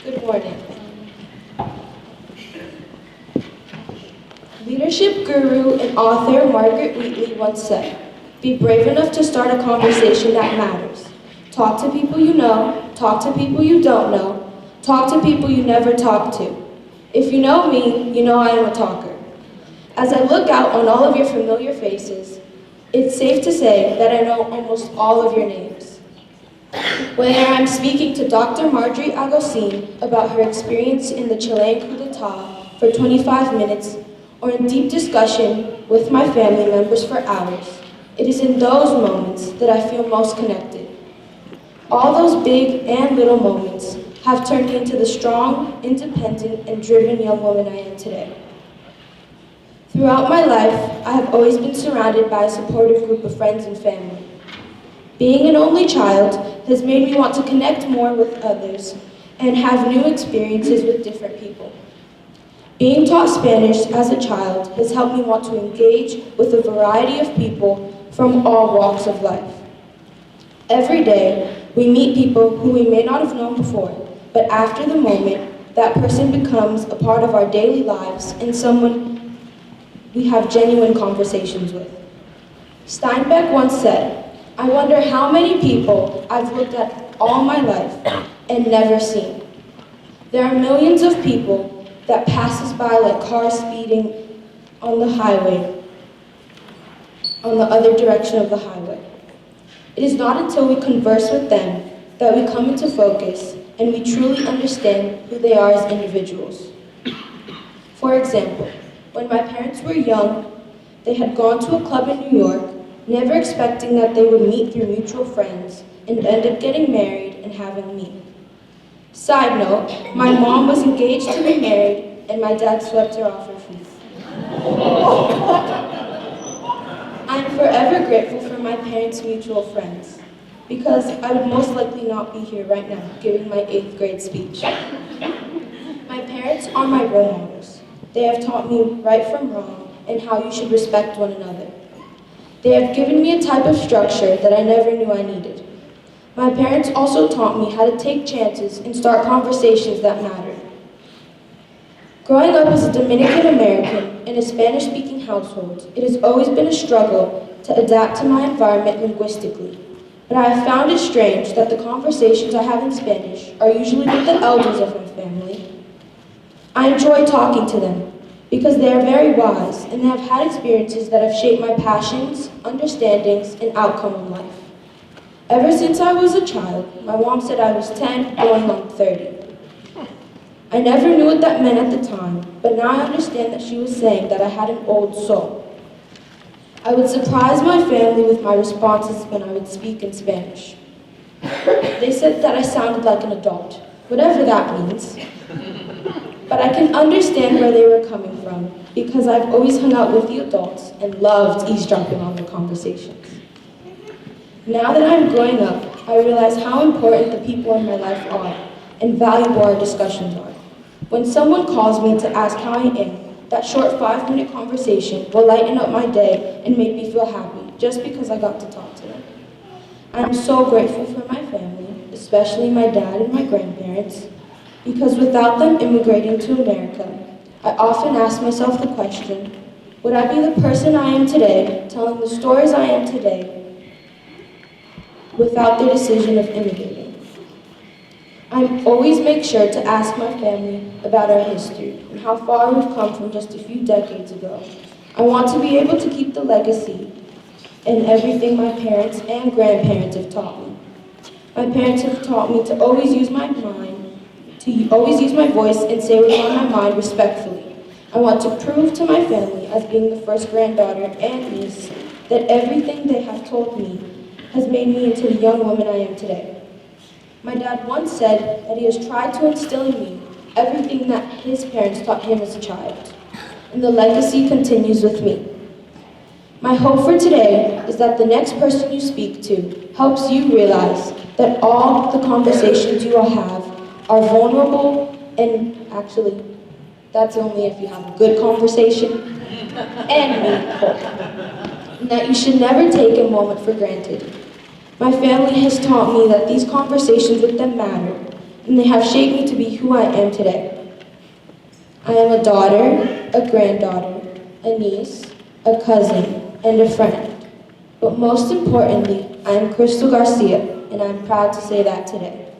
Good morning. Leadership guru and author Margaret Wheatley once said, "Be brave enough to start a conversation that matters. Talk to people you know, talk to people you don't know, talk to people you never talk to. If you know me, you know I am a talker." As I look out on all of your familiar faces, it's safe to say that I know almost all of your names. Whether I'm speaking to Dr. Marjorie Agosin about her experience in the Chilean coup d'etat for 25 minutes, or in deep discussion with my family members for hours, it is in those moments that I feel most connected. All those big and little moments have turned me into the strong, independent, and driven young woman I am today. Throughout my life, I have always been surrounded by a supportive group of friends and family. Being an only child has made me want to connect more with others and have new experiences with different people. Being taught Spanish as a child has helped me want to engage with a variety of people from all walks of life. Every day, we meet people who we may not have known before, but after the moment, that person becomes a part of our daily lives and someone we have genuine conversations with. Steinbeck once said, "I wonder how many people I've looked at all my life and never seen." There are millions of people that pass us by like cars speeding on the highway, on the other direction of the highway. It is not until we converse with them that we come into focus and we truly understand who they are as individuals. For example, when my parents were young, they had gone to a club in New York, never expecting that they would meet through mutual friends and end up getting married and having me. Side note, my mom was engaged to be married and my dad swept her off her feet. I am forever grateful for my parents' mutual friends because I would most likely not be here right now giving my 8th grade speech. My parents are my role models. They have taught me right from wrong and how you should respect one another. They have given me a type of structure that I never knew I needed. My parents also taught me how to take chances and start conversations that mattered. Growing up as a Dominican American in a Spanish-speaking household, it has always been a struggle to adapt to my environment linguistically. But I have found it strange that the conversations I have in Spanish are usually with the elders of my family. I enjoy talking to them because they are very wise and they have had experiences that have shaped my passions, understandings, and outcome in life. Ever since I was a child, my mom said I was 10 going on 30. I never knew what that meant at the time, but now I understand that she was saying that I had an old soul. I would surprise my family with my responses when I would speak in Spanish. They said that I sounded like an adult, whatever that means. But I can understand where they were coming from because I've always hung out with the adults and loved eavesdropping on their conversations. Now that I'm growing up, I realize how important the people in my life are and valuable our discussions are. When someone calls me to ask how I am, that short 5-minute conversation will lighten up my day and make me feel happy just because I got to talk to them. I'm so grateful for my family, especially my dad and my grandparents, because without them immigrating to America, I often ask myself the question, would I be the person I am today, telling the stories I am today, without their decision of immigrating? I always make sure to ask my family about our history and how far we've come from just a few decades ago. I want to be able to keep the legacy and everything my parents and grandparents have taught me. My parents have taught me to always use my voice and say what's on my mind respectfully. I want to prove to my family, as being the first granddaughter and niece, that everything they have told me has made me into the young woman I am today. My dad once said that he has tried to instill in me everything that his parents taught him as a child, and the legacy continues with me. My hope for today is that the next person you speak to helps you realize that all the conversations you all have are vulnerable and actually, that's only if you have a good conversation, and meaningful, and that you should never take a moment for granted. My family has taught me that these conversations with them matter, and they have shaped me to be who I am today. I am a daughter, a granddaughter, a niece, a cousin, and a friend. But most importantly, I am Krystle Garcia, and I'm proud to say that today.